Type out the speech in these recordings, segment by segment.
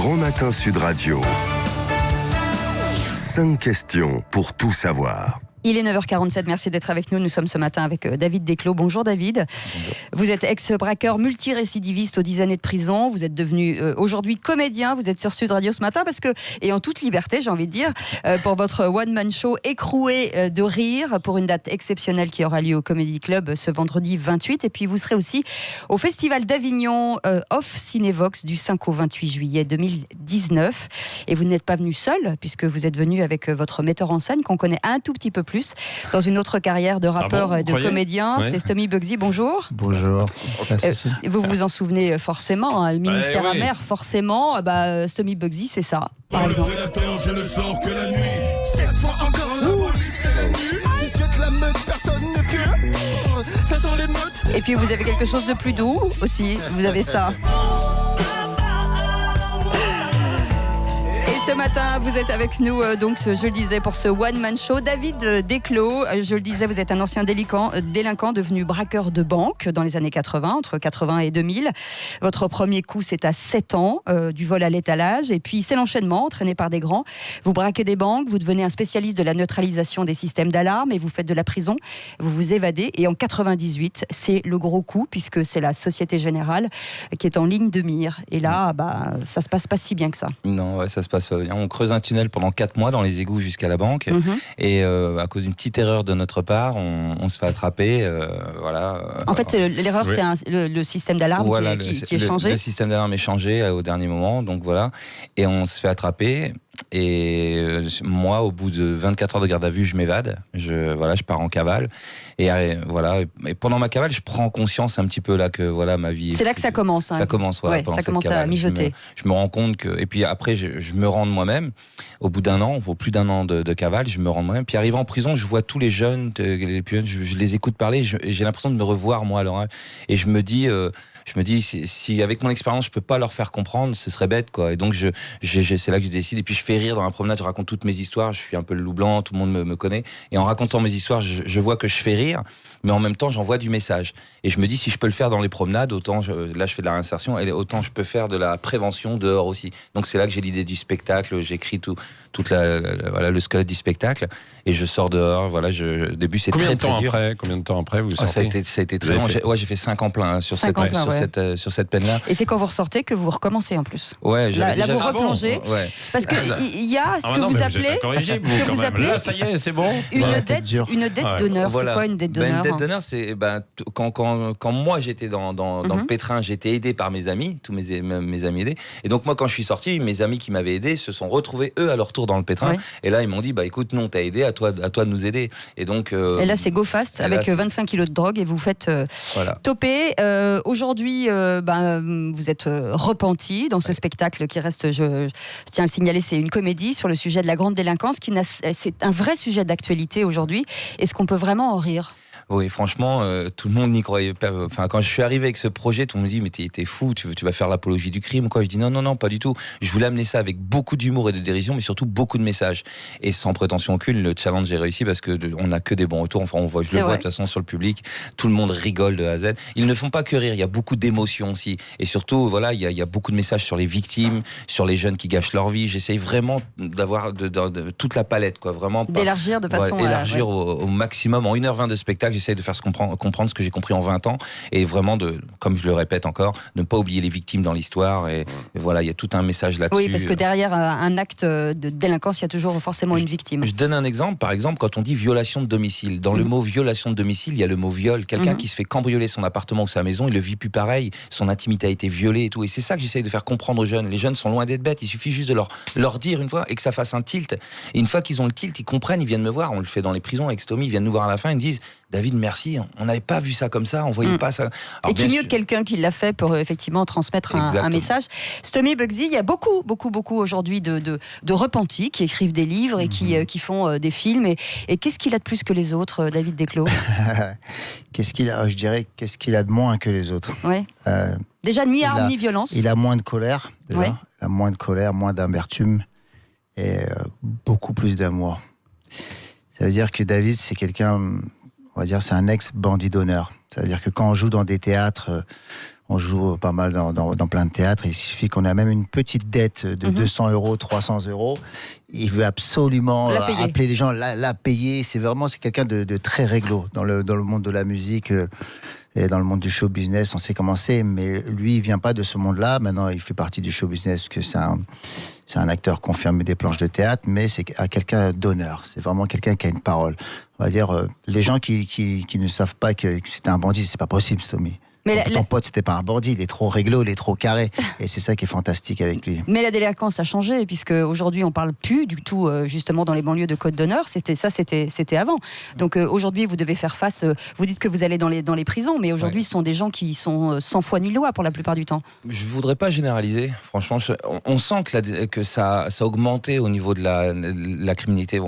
Grand Matin Sud Radio. 5 questions pour tout savoir. Il est 9h47, merci d'être avec nous. Nous sommes ce matin avec David Desclos. Bonjour David. Bonjour. Vous êtes ex-braqueur multirécidiviste aux 10 années de prison. Vous êtes devenu aujourd'hui comédien. Vous êtes sur Sud Radio ce matin parce que, et en toute liberté j'ai envie de dire, pour votre one-man show écroué de rire pour une date exceptionnelle qui aura lieu au Comedy Club ce vendredi 28. Et puis vous serez aussi au Festival d'Avignon Off Cinévox du 5 au 28 juillet 2019. Et vous n'êtes pas venu seul puisque vous êtes venu avec votre metteur en scène qu'on connaît un tout petit peu plus dans une autre carrière de rappeur et de comédien. Ouais. C'est Stomy Bugsy, bonjour. Bonjour. Vous vous en souvenez forcément, le ministère amer, forcément, Stomy Bugsy, c'est ça, par exemple. Je ne sors que la nuit. Cette fois encore la police est venue. Si c'est que la meute, personne ne peut. Ça sent les meutes. Et puis vous avez quelque chose de plus doux aussi, vous avez ça. Ce matin, vous êtes avec nous, donc je le disais, pour ce one-man show. David Desclos, je le disais, vous êtes un ancien délinquant devenu braqueur de banque dans les années 80, entre 80 et 2000. Votre premier coup, c'est à 7 ans, du vol à l'étalage. Et puis, c'est l'enchaînement, entraîné par des grands. Vous braquez des banques, vous devenez un spécialiste de la neutralisation des systèmes d'alarme et vous faites de la prison. Vous vous évadez. Et en 98, c'est le gros coup, puisque c'est la Société Générale qui est en ligne de mire. Et là, ça se passe pas si bien que ça. Non, ouais, ça se passe. On creuse un tunnel pendant 4 mois dans les égouts jusqu'à la banque et à cause d'une petite erreur de notre part, on se fait attraper. En fait, l'erreur, c'est le système d'alarme qui est changé. Le système d'alarme est changé au dernier moment, donc voilà. Et on se fait attraper. Et moi, au bout de 24 heures de garde à vue, je m'évade. Je pars en cavale. Et pendant ma cavale, je prends conscience un petit peu là que ma vie. C'est là que ça commence. Ça commence. Ça commence à mijoter. Je me rends compte que. Et puis après, je me rends de moi-même. Au bout d'un an, plus d'un an de cavale, je me rends de moi-même. Puis arrivant en prison, je vois tous les jeunes, je les écoute parler. J'ai l'impression de me revoir moi à leur âge. Et je me dis si avec mon expérience je peux pas leur faire comprendre, ce serait bête quoi. Et donc c'est là que je décide. Et puis je fais rire dans la promenade, je raconte toutes mes histoires. Je suis un peu le loup blanc, tout le monde me connaît. Et en racontant mes histoires, je vois que je fais rire, mais en même temps j'envoie du message. Et je me dis si je peux le faire dans les promenades, autant là je fais de la réinsertion, et autant je peux faire de la prévention dehors aussi. Donc c'est là que j'ai l'idée du spectacle. J'écris tout le squelette du spectacle et je sors dehors. Au début c'est très dur. Combien de temps après vous sortez? Ça a été très long. J'ai fait 5 ans plein sur cette peine-là. Et c'est quand vous ressortez que vous recommencez en plus. Ouais, là vous replongez. Parce que il y a ce que vous appelez. Là, ça y est, c'est bon. Une dette d'honneur. C'est quoi une dette d'honneur? Une dette d'honneur, c'est quand moi j'étais dans le pétrin, j'étais aidé par mes amis, tous mes amis aidés. Et donc moi quand je suis sorti, mes amis qui m'avaient aidé se sont retrouvés eux à leur tour dans le pétrin. Ouais. Et là ils m'ont dit écoute, non, t'as aidé, à toi de nous aider. Et donc et là c'est go fast avec 25 kilos de drogue et vous faites toper. Aujourd'hui vous êtes repenti dans ce spectacle qui reste, je tiens à le signaler, c'est une comédie sur le sujet de la grande délinquance c'est un vrai sujet d'actualité aujourd'hui. Est-ce qu'on peut vraiment en rire? Oui, franchement, tout le monde n'y croyait pas. Enfin, quand je suis arrivé avec ce projet, tout le monde me dit mais t'es fou, tu vas faire l'apologie du crime, quoi. Je dis non, pas du tout. Je voulais amener ça avec beaucoup d'humour et de dérision, mais surtout beaucoup de messages. Et sans prétention aucune, le challenge j'ai réussi parce que on n'a que des bons retours. Enfin, je le vois de toute façon sur le public. Tout le monde rigole de A à Z. Ils ne font pas que rire. Il y a beaucoup d'émotions aussi. Et surtout, il y a beaucoup de messages sur les victimes, sur les jeunes qui gâchent leur vie. J'essaye vraiment d'avoir de toute la palette, quoi. Vraiment d'élargir de façon élargir au maximum. En 1h20 de spectacle, j'essaye de faire comprendre ce que j'ai compris en 20 ans et vraiment comme je le répète encore, ne pas oublier les victimes dans l'histoire et il y a tout un message là-dessus. Oui, parce que derrière un acte de délinquance, il y a toujours forcément une victime. Je donne un exemple, par exemple, quand on dit violation de domicile. Dans le mot violation de domicile, il y a le mot viol. Quelqu'un qui se fait cambrioler son appartement ou sa maison, il le vit plus pareil, son intimité a été violée et tout. Et c'est ça que j'essaye de faire comprendre aux jeunes. Les jeunes sont loin d'être bêtes, il suffit juste de leur dire une fois et que ça fasse un tilt. Et une fois qu'ils ont le tilt, ils comprennent, ils viennent me voir. On le fait dans les prisons avec Stomy, ils viennent nous voir à la fin, ils me disent David, merci, on n'avait pas vu ça comme ça, on voyait pas ça. Alors, et qui mieux que quelqu'un qui l'a fait pour effectivement transmettre un message. Stomy Bugsy, il y a beaucoup aujourd'hui de repentis qui écrivent des livres et qui font des films. Et qu'est-ce qu'il a de plus que les autres, David Desclos? Je dirais, qu'est-ce qu'il a de moins que les autres? Déjà, ni armes ni violence. Il a moins de colère, déjà. Il a moins de colère, moins d'amertume et beaucoup plus d'amour. Ça veut dire que David, c'est quelqu'un, on va dire, c'est un ex-bandit d'honneur. Ça veut dire que quand on joue dans des théâtres, On joue pas mal dans plein de théâtres. Il suffit qu'on a même une petite dette de 200 €, 300 €. Il veut absolument appeler les gens, la payer. C'est quelqu'un de très réglo dans le monde de la musique. Et dans le monde du show business, on sait comment c'est, mais lui, il vient pas de ce monde-là. Maintenant, il fait partie du show business, que c'est un acteur confirmé des planches de théâtre, mais c'est quelqu'un d'honneur. C'est vraiment quelqu'un qui a une parole. On va dire, les gens qui ne savent pas que c'était un bandit, c'est pas possible, Stomy. Mais ton pote, c'était pas un bandit, il est trop réglo, il est trop carré. Et c'est ça qui est fantastique avec lui. Mais la délinquance a changé, puisque aujourd'hui, on parle plus du tout, justement, dans les banlieues de Côte d'Honneur. C'était avant. Donc aujourd'hui, vous devez faire face. Vous dites que vous allez dans les prisons, mais aujourd'hui, ce sont des gens qui sont sans foi ni loi pour la plupart du temps. Je voudrais pas généraliser. Franchement, on sent que ça a augmenté au niveau de la criminalité.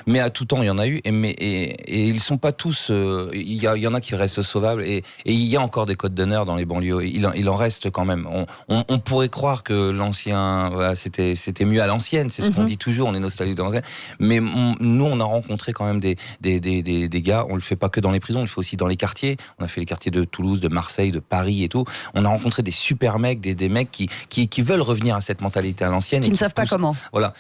Mais à tout temps, il y en a eu. Et ils sont pas tous. Il y en a qui restent sauvables. Et il y a encore des codes d'honneur dans les banlieues. Il en reste quand même. On pourrait croire que l'ancien, c'était mieux à l'ancienne. C'est ce qu'on dit toujours. On est nostalgique de l'ancienne. Mais nous, on a rencontré quand même des gars. On le fait pas que dans les prisons. On le fait aussi dans les quartiers. On a fait les quartiers de Toulouse, de Marseille, de Paris et tout. On a rencontré des super mecs, des mecs qui veulent revenir à cette mentalité à l'ancienne. Qui ne savent pas comment. Voilà.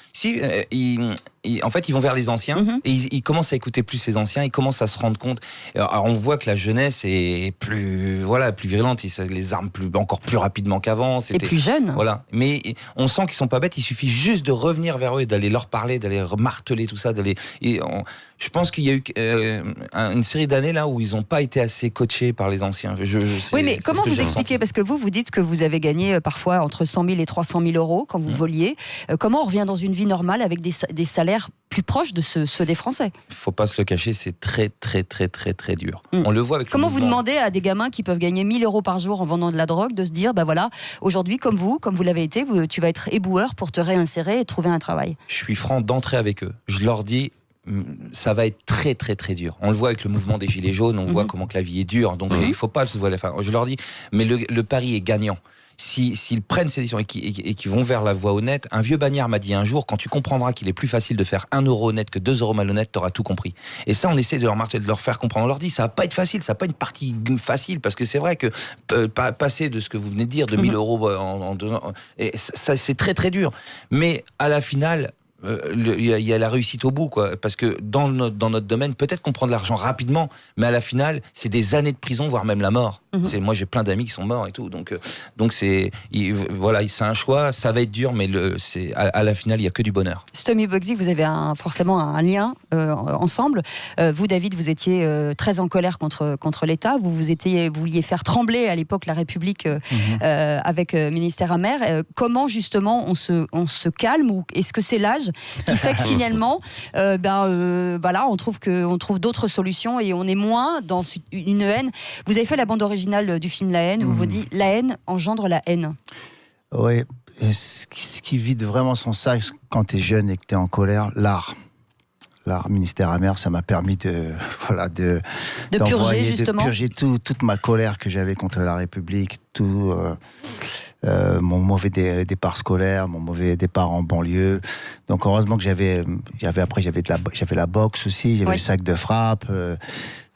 En fait, ils vont vers les anciens et ils commencent à écouter plus ces anciens. Ils commencent à se rendre compte. Alors, on voit que la jeunesse est plus virulente. Les armes encore plus rapidement qu'avant. Et plus jeunes. Voilà. Mais on sent qu'ils sont pas bêtes. Il suffit juste de revenir vers eux et d'aller leur parler, d'aller marteler tout ça. Je pense qu'il y a eu une série d'années là où ils n'ont pas été assez coachés par les anciens. Oui, mais comment vous expliquez ? Parce que vous dites que vous avez gagné parfois entre 100 000 et 300 000 € quand vous voliez. Comment on revient dans une vie normale avec des salaires plus proches de ceux des Français ? Il ne faut pas se le cacher, c'est très, très, très, très, très dur. On le voit avec Comment vous demandez à des gamins qui peuvent gagner 1 000 € par jour en vendant de la drogue de se dire, voilà, aujourd'hui, comme vous l'avez été, tu vas être éboueur pour te réinsérer et trouver un travail ? Je suis franc d'entrer avec eux. Je leur dis, ça va être très très très dur. On le voit avec le mouvement des Gilets jaunes, on voit comment que la vie est dure, donc il ne faut pas se voiler. Enfin, je leur dis, mais le pari est gagnant. S'ils prennent ces décisions et qu'ils vont vers la voie honnête, un vieux bagnard m'a dit un jour, quand tu comprendras qu'il est plus facile de faire 1 € honnête que 2 € malhonnête, t'auras tout compris. Et ça, on essaie de leur faire comprendre. On leur dit, ça va pas être facile, ça va pas être une partie facile, parce que c'est vrai que passer de ce que vous venez de dire, de 1 000 € en 2 ans, et ça, c'est très très dur. Mais à la finale, il y a la réussite au bout, quoi. Parce que dans notre domaine, peut-être qu'on prend de l'argent rapidement, mais à la finale, c'est des années de prison, voire même la mort. Moi, j'ai plein d'amis qui sont morts et tout. Donc c'est un choix. Ça va être dur, mais à la finale, il y a que du bonheur. Stomy Bugsy, vous avez forcément un lien ensemble. Vous, David, vous étiez très en colère contre l'État. Vous vouliez faire trembler à l'époque la République avec Ministère amer. Comment justement on se calme, ou est-ce que c'est l'âge qui fait que finalement, on trouve d'autres solutions et on est moins dans une haine. Vous avez fait la bande originale du film La haine, où vous dit la haine engendre la haine. Oui, ce qui vide vraiment son sac quand tu es jeune et que tu es en colère, l'art, Ministère amer, ça m'a permis de purger toute ma colère que j'avais contre la République, tout mon mauvais départ scolaire, mon mauvais départ en banlieue. Donc heureusement que j'avais la boxe aussi, j'avais le sac de frappe.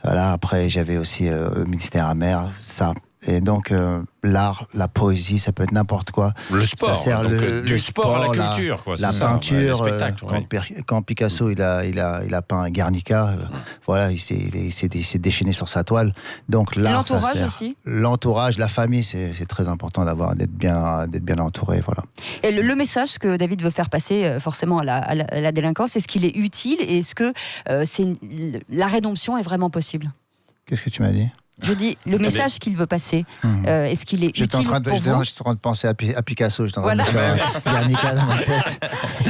Après j'avais aussi le Ministère amer, ça. Et donc l'art, la poésie, ça peut être n'importe quoi. Le sport, ça sert le sport à la culture, quoi. La peinture. Quand Picasso il a peint Guernica, il s'est déchaîné sur sa toile. Donc l'art, l'entourage aussi. L'entourage, la famille, c'est très important d'être bien entouré, voilà. Et le message que David veut faire passer forcément à la délinquance, est-ce qu'il est utile et est-ce que la rédemption est vraiment possible ? Qu'est-ce que tu m'as dit ? Je dis, le message qu'il veut passer, est-ce qu'il est utile pour vous ? J'étais en train de penser à Picasso, j'étais en train de faire Guernica dans ma tête.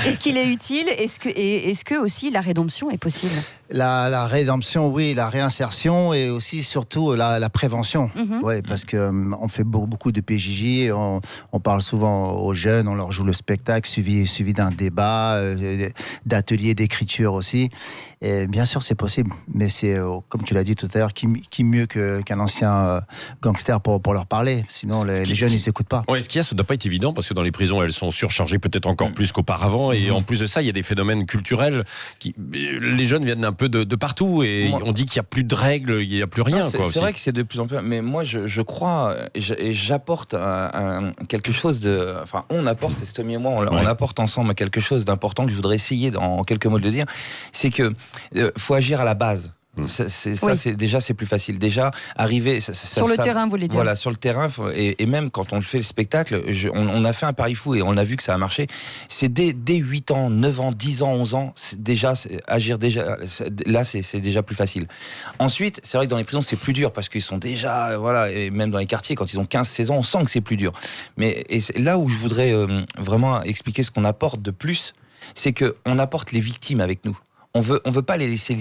Est-ce qu'il est utile ? Est-ce que aussi la rédemption est possible ? La rédemption, oui, la réinsertion et aussi surtout la prévention. Ouais, parce que on fait beaucoup de PJJ, on parle souvent aux jeunes, on leur joue le spectacle suivi d'un débat, d'ateliers d'écriture aussi. Et bien sûr, c'est possible, mais c'est, comme tu l'as dit tout à l'heure, qui mieux qu'un ancien gangster pour leur parler. Sinon, les jeunes, ils s'écoutent pas. Ouais, ce qu'il y a, ça doit pas être évident, parce que dans les prisons, elles sont surchargées peut-être encore plus qu'auparavant, et en plus de ça, il y a des phénomènes culturels les jeunes viennent d'un peu de partout et on dit qu'il n'y a plus de règles, il n'y a plus rien. C'est vrai que c'est de plus en plus. Mais moi, je crois et j'apporte quelque chose de. Enfin, on apporte, Stomy et moi, on apporte ensemble quelque chose d'important que je voudrais essayer en quelques mots de le dire. C'est que faut agir à la base. C'est plus facile. Déjà, arriver sur le terrain, vous voulez dire. Voilà, sur le terrain, et même quand on fait le spectacle, on a fait un pari fou et on a vu que ça a marché. C'est dès 8 ans, 9 ans, 10 ans, 11 ans, agir déjà, là, c'est déjà plus facile. Ensuite, c'est vrai que dans les prisons, c'est plus dur parce qu'ils sont déjà, voilà, et même dans les quartiers, quand ils ont 15-16 ans, on sent que c'est plus dur. Mais c'est là où je voudrais vraiment expliquer ce qu'on apporte de plus, c'est qu'on apporte les victimes avec nous. On veut pas les laisser.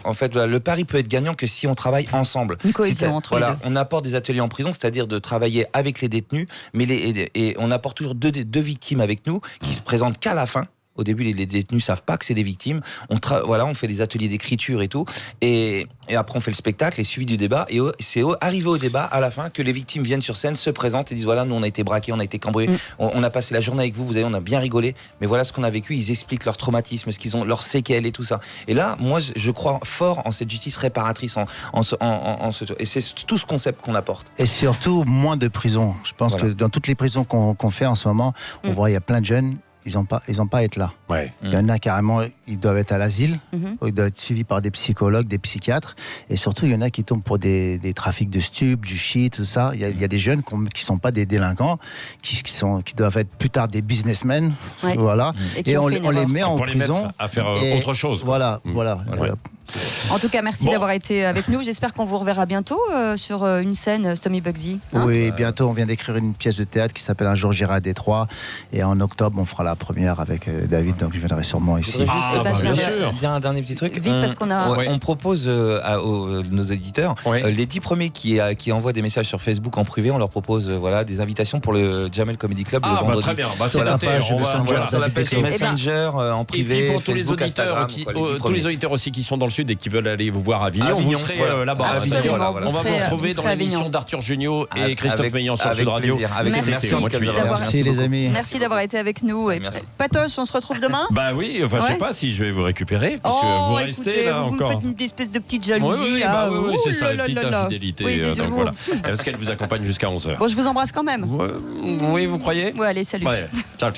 En fait, le pari peut être gagnant que si on travaille ensemble. Une cohésion entre les deux. On apporte des ateliers en prison, c'est-à-dire de travailler avec les détenus, mais et on apporte toujours deux victimes avec nous qui se présentent qu'à la fin. Au début, les détenus savent pas que c'est des victimes. On fait des ateliers d'écriture et tout. Et après, on fait le spectacle et suivi du débat. Et c'est arrivé au débat, à la fin, que les victimes viennent sur scène, se présentent et disent voilà, nous, on a été braqués, on a été cambriolés. On a passé la journée avec vous, on a bien rigolé. Mais voilà ce qu'on a vécu. Ils expliquent leur traumatisme, ce qu'ils ont, leurs séquelles et tout ça. Et là, moi, je crois fort en cette justice réparatrice. Et c'est tout ce concept qu'on apporte. Et surtout, moins de prisons. Je pense que dans toutes les prisons qu'on fait en ce moment, on voit il y a plein de jeunes. Ils n'ont pas à être là. Ouais. Il y en a carrément, ils doivent être à l'asile, ils doivent être suivis par des psychologues, des psychiatres, et surtout il y en a qui tombent pour des trafics de stupes, du shit, tout ça. Il y a des jeunes qui ne sont pas des délinquants, qui doivent être plus tard des businessmen, voilà. Et on les met en prison à faire autre chose. Voilà. En tout cas, merci d'avoir été avec nous. J'espère qu'on vous reverra bientôt sur une scène, Stomy Bugsy. Oui, bientôt. On vient d'écrire une pièce de théâtre qui s'appelle Un jour j'irai à Détroit. Et en octobre, on fera la première avec David. Donc je viendrai sûrement ici. Je voudrais juste dire un dernier petit truc. Vite, parce qu'on a... On propose à nos éditeurs, les 10 premiers qui envoient des messages sur Facebook en privé, on leur propose des invitations pour le Jamel Comedy Club le vendredi. Très bien. Sur la page sur la page Messenger en privé. Et puis pour tous les Facebook, auditeurs, Instagram, tous les auditeurs aussi qui sont dans le sud et qui veulent aller vous voir à Avignon, vous serez là-bas. Absolument, on va vous retrouver dans l'émission d'Arthur Junio et Christophe Meillan sur Sud Radio. Merci les amis. Merci d'avoir été avec nous. Patoche, on se retrouve demain. Bah oui, enfin je sais pas si je vais vous récupérer parce que vous restez là encore. Vous me faites une espèce de petite jalousie. Oui, c'est ça, une petite infidélité. Donc voilà. Est-ce qu'elle vous accompagne jusqu'à 11h? Bon, je vous embrasse quand même. Oui, vous croyez? Ouais, allez, salut. Ciao.